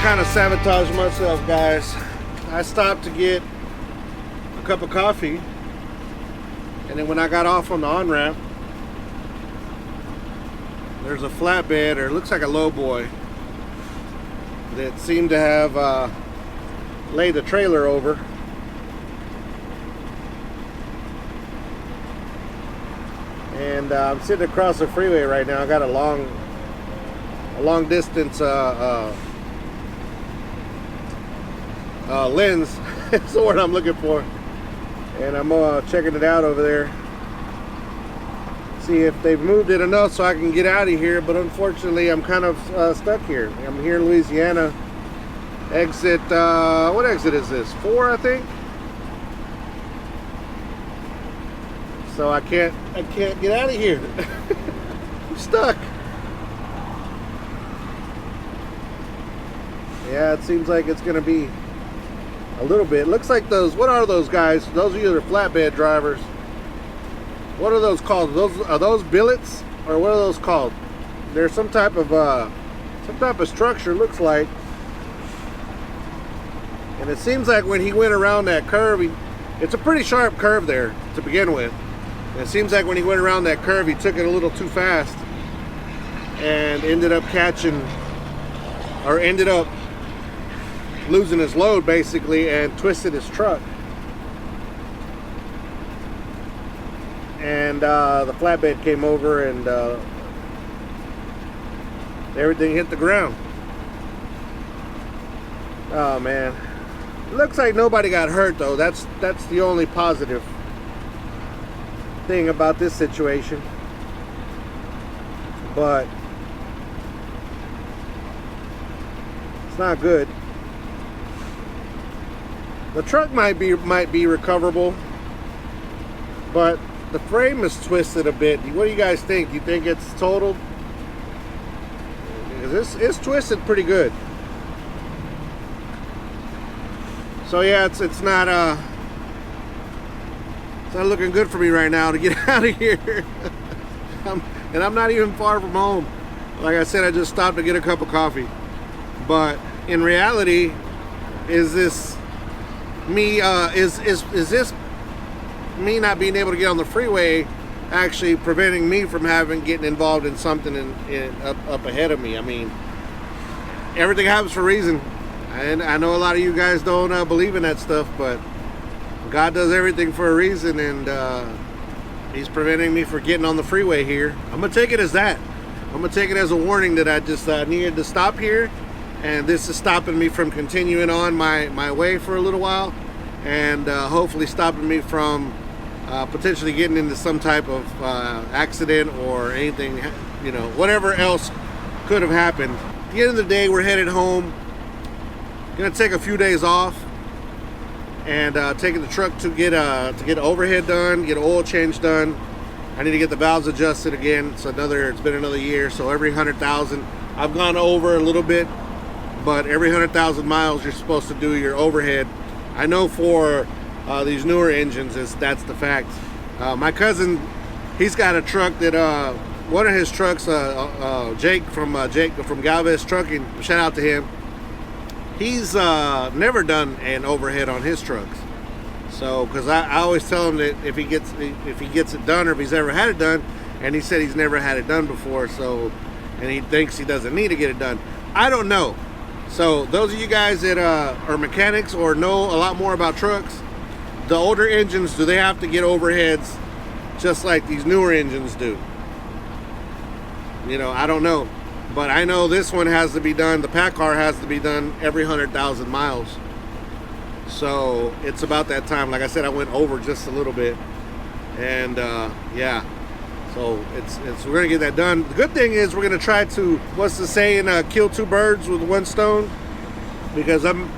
kind of sabotaged myself, guys. I stopped to get a cup of coffee, and then when I got off on the on-ramp, there's a flatbed, or it looks like a lowboy, that seemed to have laid the trailer over. And I'm sitting across the freeway right now. I got a long distance lens. That's the word I'm looking for. And I'm checking it out over there. See if they've moved it enough so I can get out of here. But unfortunately, I'm kind of stuck here. I'm here in Louisiana. Exit, what exit is this? 4, I think. So I can't get out of here. I'm stuck. Yeah, it seems like it's gonna be a little bit. Looks like those, what are those guys? Those are either flatbed drivers. What are those called? Are those billets? Or what are those called? There's some type of structure, looks like. And it seems like when he went around that curve, it's a pretty sharp curve there to begin with. And it seems like when he went around that curve, he took it a little too fast and ended up losing his load basically and twisted his truck. And the flatbed came over and everything hit the ground. Oh man. It looks like nobody got hurt though. That's the only positive thing about this situation. But it's not good. The truck might be recoverable, but the frame is twisted a bit. What do you guys think? You think it's totaled? Because it's twisted pretty good. So yeah, it's not looking good for me right now to get out of here. And I'm not even far from home. Like I said, I just stopped to get a cup of coffee. But in reality, is this me? Is this me not being able to get on the freeway actually preventing me from getting involved in something up ahead of me? I mean, everything happens for a reason. And I know a lot of you guys don't believe in that stuff, but God does everything for a reason, and He's preventing me from getting on the freeway here. I'm gonna take it as that. I'm gonna take it as a warning that I just needed to stop here, and this is stopping me from continuing on my way for a little while, and hopefully stopping me from potentially getting into some type of accident or anything, whatever else could have happened. At the end of the day, we're headed home. Gonna take a few days off and taking the truck to get overhead done, get an oil change done. I need to get the valves adjusted again. It's been another year, so every 100,000, I've gone over a little bit, but every 100,000 miles you're supposed to do your overhead. I know for these newer engines, that's the fact. My cousin, he's got a truck that one of his trucks, Jake from Galvez Trucking, shout out to him. He's never done an overhead on his trucks. So, because I always tell him that if he gets it done, or if he's ever had it done, and he said he's never had it done before, so, and he thinks he doesn't need to get it done. I don't know. So, those of you guys that are mechanics or know a lot more about trucks, the older engines, do they have to get overheads just like these newer engines do? I don't know. But I know this one has to be done, the pack car has to be done every 100,000 miles. So it's about that time. Like I said, I went over just a little bit. And yeah, so we're gonna get that done. The good thing is we're gonna try to, what's the saying, kill two birds with one stone. Because I'm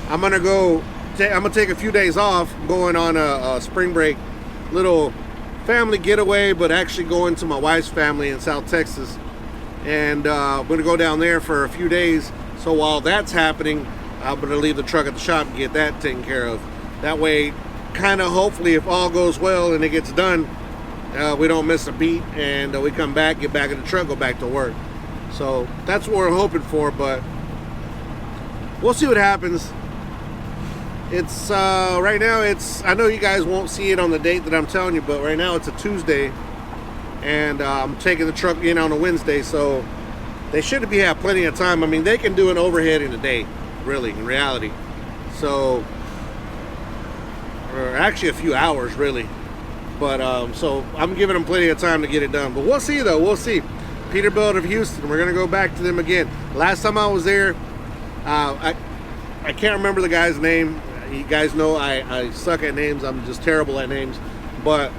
gonna take a few days off, going on a spring break, little family getaway, but actually going to my wife's family in South Texas. And I'm going to go down there for a few days. So while that's happening, I'm going to leave the truck at the shop and get that taken care of. That way, kind of hopefully, if all goes well and it gets done, we don't miss a beat, and we come back, get back in the truck, go back to work. So that's what we're hoping for. But we'll see what happens. It's right now, it's, I know you guys won't see it on the date that I'm telling you, but right now it's a Tuesday, and I'm taking the truck in on a Wednesday, so they should have plenty of time. I mean, they can do an overhead in a day, really, in reality. So, or actually a few hours, really. But so I'm giving them plenty of time to get it done. But we'll see, though. We'll see. Peterbilt of Houston. We're gonna go back to them again. Last time I was there, I can't remember the guy's name. You guys know I suck at names. I'm just terrible at names. But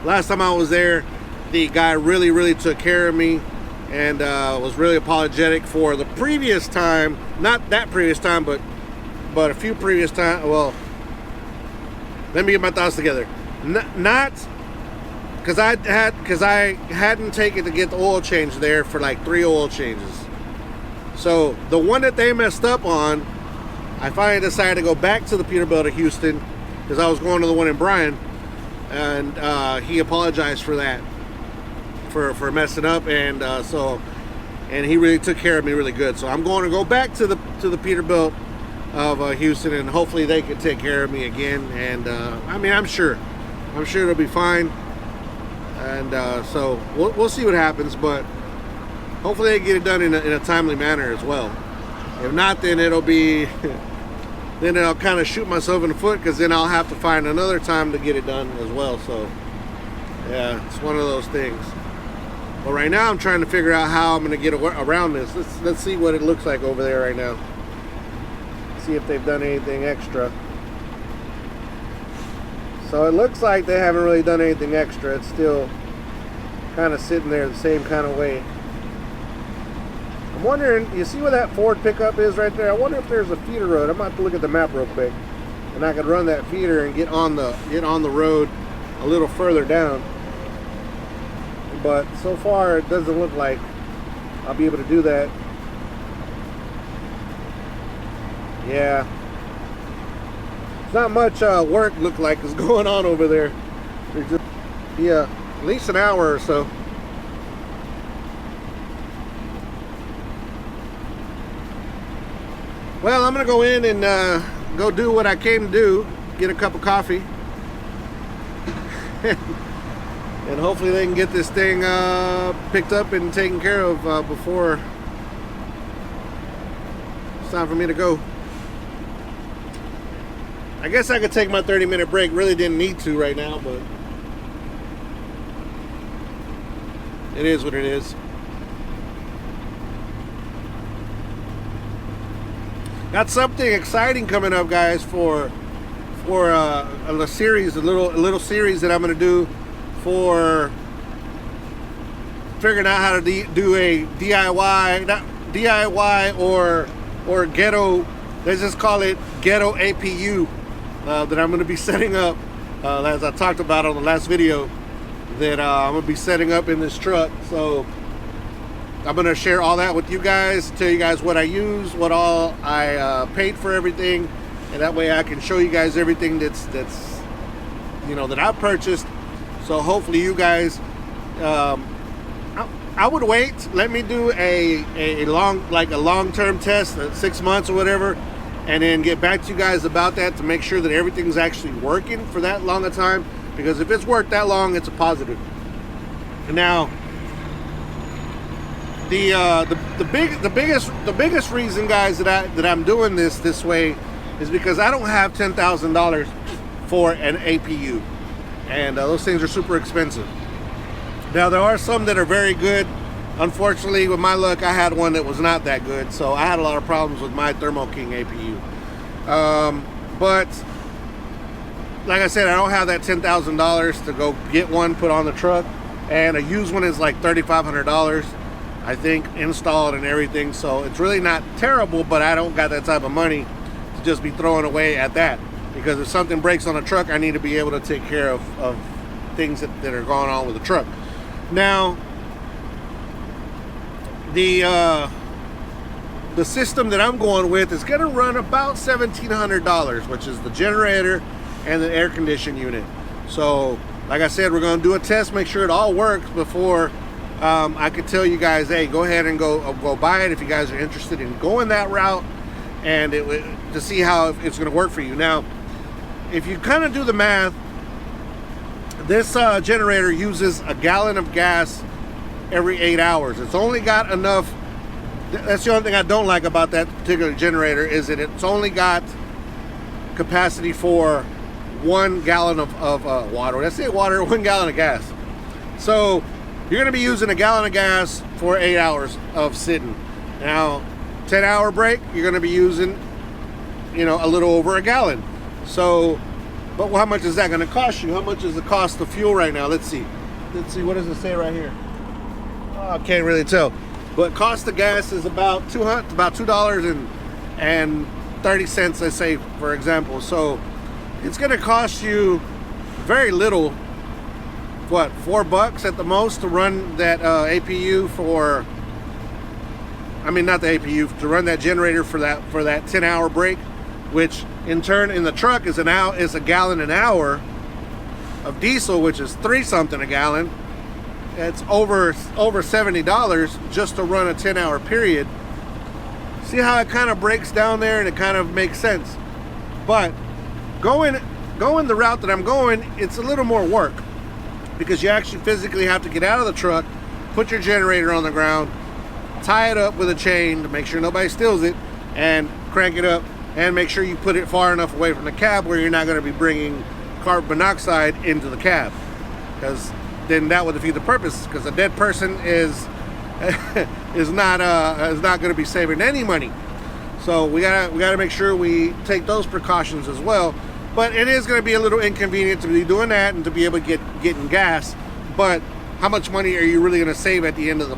last time I was there, the guy really took care of me, and was really apologetic for the previous time. Not that previous time, but a few previous times. Well, let me get my thoughts together. Not because I hadn't taken to get the oil change there for like 3 oil changes. So the one that they messed up on, I finally decided to go back to the Peterbilt of Houston because I was going to the one in Bryan, and he apologized for that, for messing up, and and he really took care of me really good. So I'm going to go back to the Peterbilt of Houston, and hopefully they can take care of me again. And I mean, I'm sure it'll be fine. And so we'll see what happens, but hopefully they get it done in a timely manner as well. If not, then it'll be then I'll kind of shoot myself in the foot, because then I'll have to find another time to get it done as well. So yeah, it's one of those things. But right now I'm trying to figure out how I'm going to get around this. Let's see what it looks like over there right now. See if they've done anything extra. So it looks like they haven't really done anything extra. It's still kind of sitting there the same kind of way. I'm wondering, you see where that Ford pickup is right there? I wonder if there's a feeder road. I'm going to have to look at the map real quick, and I could run that feeder and get on the road a little further down. But so far it doesn't look like I'll be able to do that. Yeah, it's not much work look like is going on over there. There's just, yeah, at least an hour or so. Well, I'm gonna go in and go do what I came to do, get a cup of coffee. And hopefully they can get this thing picked up and taken care of before it's time for me to go. I guess I could take my 30-minute break. Really didn't need to right now, but it is what it is. Got something exciting coming up, guys, for a series, a little series that I'm going to do for figuring out how to do a DIY, not DIY or ghetto. Let's just call it Ghetto APU that I'm going to be setting up, as I talked about on the last video, that I'm going to be setting up in this truck. So I'm going to share all that with you guys, tell you guys what I use, what all I paid for everything, and that way I can show you guys everything that's you know, that I purchased. So hopefully you guys, I would wait. Let me do a long-term test, 6 months or whatever, and then get back to you guys about that to make sure that everything's actually working for that long a time. Because if it's worked that long, it's a positive. And now, the biggest reason, guys, that I'm doing this way is because I don't have $10,000 for an APU, and those things are super expensive. Now there are some that are very good. Unfortunately, with my luck, I had one that was not that good, so I had a lot of problems with my Thermo King APU. But like I said, I don't have that $10,000 to go get one put on the truck, and a used one is like $3,500, I think, installed and everything. So it's really not terrible, but I don't got that type of money to just be throwing away at that, because if something breaks on a truck, I need to be able to take care of things that are going on with the truck. Now, the system that I'm going with is going to run about $1,700, which is the generator and the air conditioning unit. So, like I said, we're going to do a test, make sure it all works before I could tell you guys, hey, go ahead and go buy it if you guys are interested in going that route. and to see how it's going to work for you. Now, if you kind of do the math, this generator uses a gallon of gas every 8 hours. It's only got enough. That's the only thing I don't like about that particular generator, is that it's only got capacity for 1 gallon of water. When I say water, 1 gallon of gas. So you're going to be using a gallon of gas for 8 hours of sitting. Now, 10-hour break, you're going to be using, a little over a gallon. So, but how much is that going to cost you? How much is the cost of fuel right now? Let's see. What does it say right here? Oh, I can't really tell. But cost of gas is about $2.30, let's say, for example. So it's going to cost you very little. What, $4 at the most to run that APU for? I mean, not the APU, to run that generator for that 10-hour break, which in turn in the truck is a gallon an hour of diesel, which is 3 something a gallon. It's over $70 just to run a 10-hour period. See how it kind of breaks down there, and it kind of makes sense. But going the route that I'm going, it's a little more work, because you actually physically have to get out of the truck, put your generator on the ground, tie it up with a chain to make sure nobody steals it, and crank it up, and make sure you put it far enough away from the cab where you're not going to be bringing carbon monoxide into the cab, because then that would defeat the purpose, because a dead person is not going to be saving any money. So we gotta make sure we take those precautions as well. But it is going to be a little inconvenient to be doing that and to be able to getting gas. But how much money are you really going to save at the end of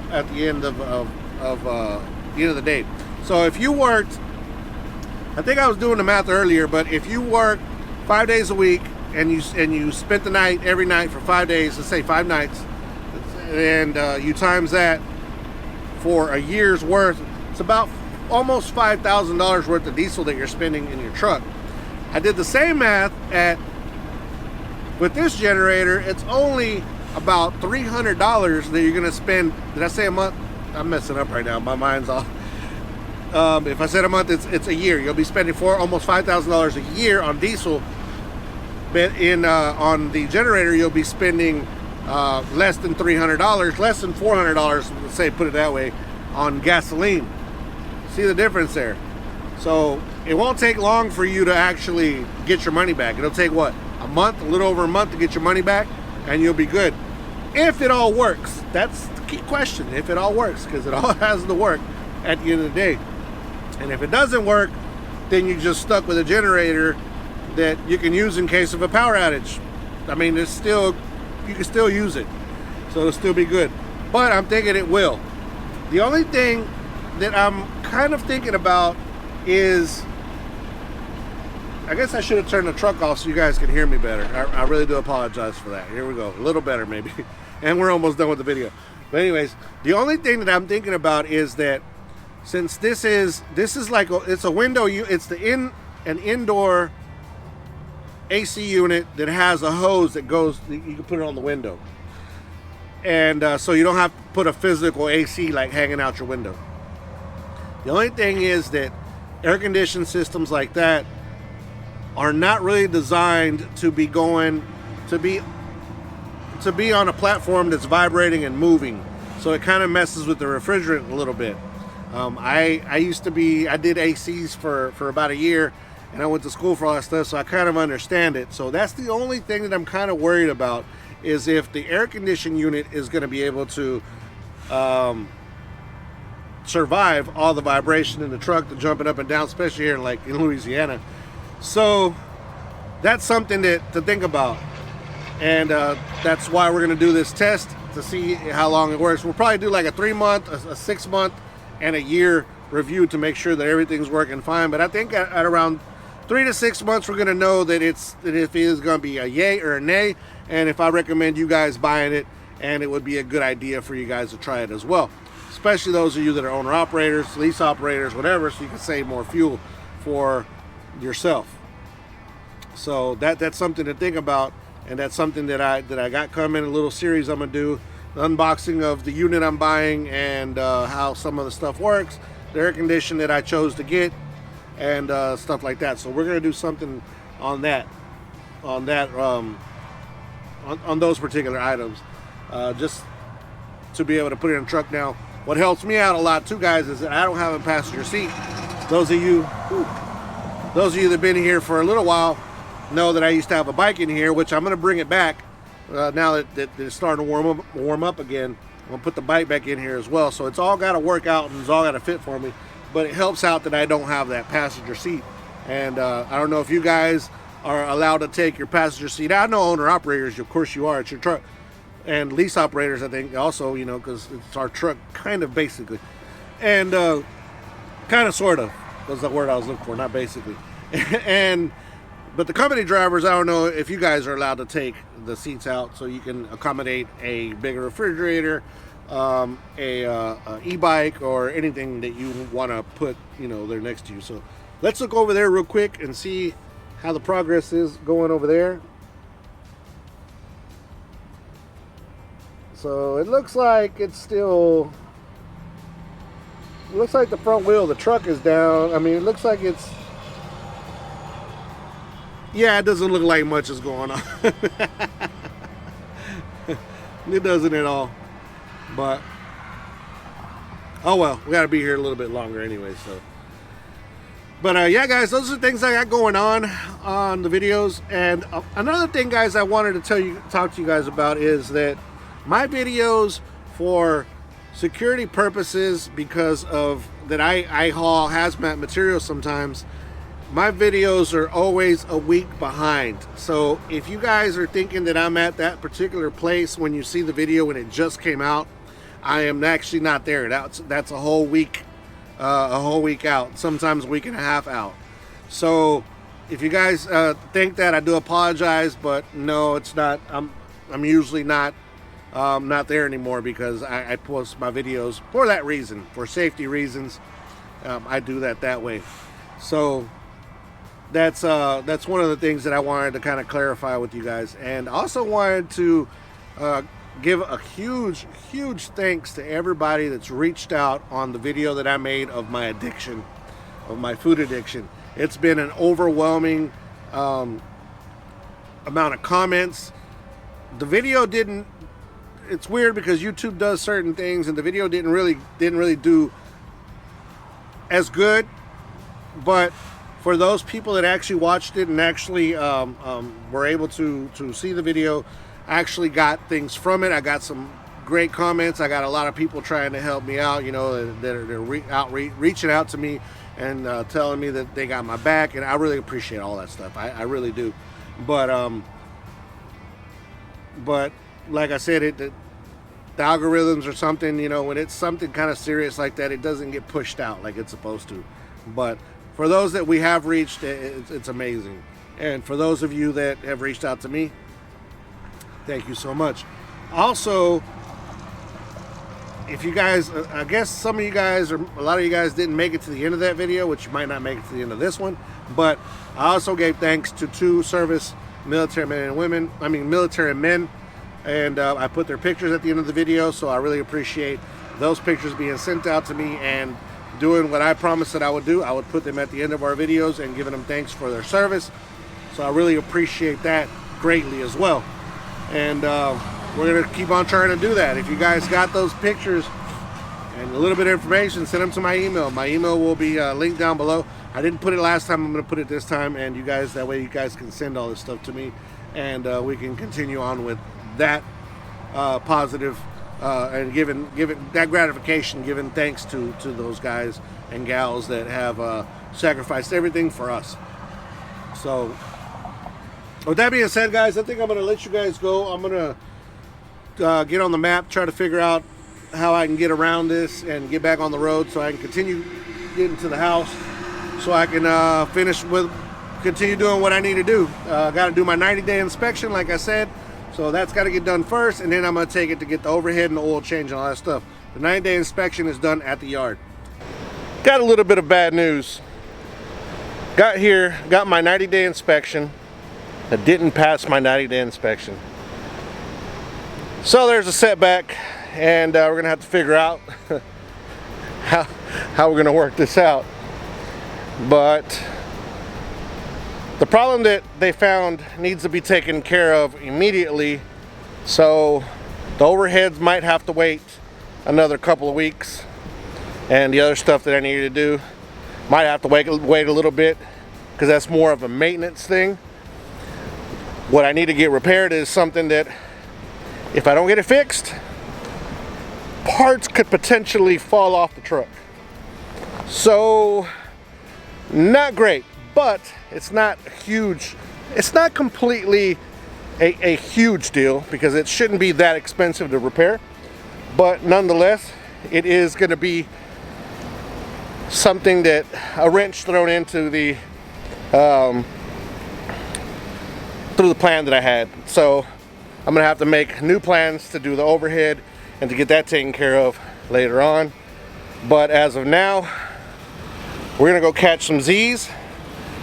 the day? So if you worked, I think I was doing the math earlier, but if you work 5 days a week and you spent the night every night for 5 days, let's say 5 nights, and you times that for a year's worth, it's about almost $5,000 worth of diesel that you're spending in your truck. I did the same math with this generator. It's only about $300 that you're going to spend. Did I say a month? I'm messing up right now. My mind's off. If I said a month, it's a year. You'll be spending almost $5,000 a year on diesel. But on the generator, you'll be spending less than $300, less than $400, let's say, put it that way, on gasoline. See the difference there? So it won't take long for you to actually get your money back. It'll take what, a month, a little over a month to get your money back, and you'll be good. If it all works. That's the key question, if it all works, because it all has to work at the end of the day. And if it doesn't work, then you're just stuck with a generator that you can use in case of a power outage. I mean, you can still use it, so it'll still be good. But I'm thinking it will. The only thing that I'm kind of thinking about is, I guess I should have turned the truck off so you guys can hear me better. I really do apologize for that. Here we go, a little better maybe. And we're almost done with the video. But anyways, the only thing that I'm thinking about is that since this is like it's a window, it's an indoor AC unit that has a hose that goes, you can put it on the window, and so you don't have to put a physical AC like hanging out your window. The only thing is that air conditioning systems like that are not really designed to be on a platform that's vibrating and moving, so it kind of messes with the refrigerant a little bit. I did ACs for about a year, and I went to school for all that stuff, so I kind of understand it. So that's the only thing that I'm kind of worried about, is if the air conditioning unit is going to be able to survive all the vibration in the truck, the jumping up and down, especially here in Louisiana. So that's something to think about, and that's why we're going to do this test to see how long it works. We'll probably do like a 3-month, a 6-month, and a year review to make sure that everything's working fine. But I think at around 3 to 6 months, we're going to know that if it is going to be a yay or a nay, and if I recommend you guys buying it, and it would be a good idea for you guys to try it as well, especially those of you that are owner operators, lease operators, whatever, so you can save more fuel for yourself. So that's something to think about, and that's something that I got coming, a little series I'm going to do, the unboxing of the unit I'm buying, and how some of the stuff works, the air conditioner that I chose to get, and stuff like that. So we're gonna do something on that, on those particular items, just to be able to put it in the truck. Now, what helps me out a lot too, guys, is that I don't have a passenger seat. Those of you that have been here for a little while know that I used to have a bike in here, which I'm going to bring it back now that it's starting to warm up again. I'm going to put the bike back in here as well. So it's all got to work out and it's all got to fit for me. But it helps out that I don't have that passenger seat. And I don't know if you guys are allowed to take your passenger seat out. I know owner-operators, of course you are. It's your truck. And lease operators, I think, also, you know, because it's our truck, kind of, basically. And kind of, sort of, was the word I was looking for, not basically. But the company drivers, I don't know if you guys are allowed to take the seats out so you can accommodate a bigger refrigerator, a e-bike, or anything that you want to put, you know, there next to you. So let's look over there real quick and see how the progress is going over there. So it looks like it's still, it looks like the front wheel of the truck is down. I mean, it looks like it's, yeah, it doesn't look like much is going on. It doesn't at all. But, oh well, we got to be here a little bit longer anyway, so. But yeah, guys, those are the things I got going on the videos. And another thing, guys, I wanted to talk to you guys about is that my videos, for security purposes, because of that I haul hazmat materials sometimes, my videos are always a week behind. So if you guys are thinking that I'm at that particular place when you see the video when it just came out, I am actually not there. That's a whole week out, sometimes a week and a half out. So if you guys think that, I do apologize, but no, it's not. I'm usually not there anymore, because I post my videos for that reason, for safety reasons. I do that way. So that's one of the things that I wanted to kind of clarify with you guys. And also wanted to give a huge thanks to everybody that's reached out on the video that I made of my addiction, of my food addiction. It's been an overwhelming amount of comments. The video didn't, it's weird because YouTube does certain things, and the video didn't really do as good. But for those people that actually watched it and actually were able to see the video, I actually got things from it. I got some great comments. I got a lot of people trying to help me out, you know, that are reaching out to me and telling me that they got my back, and I really appreciate all that stuff. I really do. But like I said, the algorithms or something, you know, when it's something kind of serious like that, it doesn't get pushed out like it's supposed to. But for those that we have reached, it's amazing. And for those of you that have reached out to me, thank you so much. Also, if you guys, I guess some of you guys, or a lot of you guys, didn't make it to the end of that video, which you might not make it to the end of this one, but I also gave thanks to 2 service military men and women, military men, and I put their pictures at the end of the video, so I really appreciate those pictures being sent out to me and doing what I promised that I would do. I would put them at the end of our videos and giving them thanks for their service. So I really appreciate that greatly as well. And we're going to keep on trying to do that. If you guys got those pictures and a little bit of information, send them to my email. My email will be linked down below. I didn't put it last time. I'm going to put it this time, and you guys, that way you guys can send all this stuff to me, and we can continue on with that positive and giving that gratification, giving thanks to those guys and gals that have sacrificed everything for us. So with that being said, guys, I think I'm going to let you guys go. I'm going to get on the map, try to figure out how I can get around this and get back on the road so I can continue getting to the house, so I can continue doing what I need to do. Got to do my 90-day inspection, like I said. So that's got to get done first, and then I'm going to take it to get the overhead and the oil change and all that stuff. The 90-day inspection is done at the yard. Got a little bit of bad news. Got here, got my 90-day inspection. I didn't pass my 90-day inspection. So there's a setback, and we're going to have to figure out how we're going to work this out. but the problem that they found needs to be taken care of immediately, so the overheads might have to wait another couple of weeks, and the other stuff that I needed to do might have to wait a little bit, because that's more of a maintenance thing. What I need to get repaired is something that, if I don't get it fixed, parts could potentially fall off the truck. So, not great, but it's not huge. It's not completely a huge deal, because it shouldn't be that expensive to repair. But nonetheless, it is going to be something that a wrench thrown into the through the plan that I had. So I'm gonna have to make new plans to do the overhead and to get that taken care of later on. But as of now, we're gonna go catch some Z's,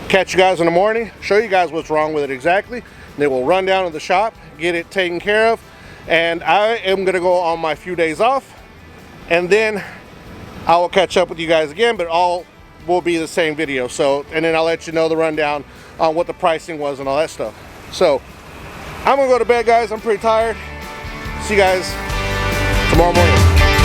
catch you guys in the morning, show you guys what's wrong with it exactly. Then we'll run down to the shop, get it taken care of, and I am gonna go on my few days off, and then I will catch up with you guys again, but all will be the same video. So, and then I'll let you know the rundown on what the pricing was and all that stuff. So I'm gonna go to bed, guys. I'm pretty tired. See you guys tomorrow morning.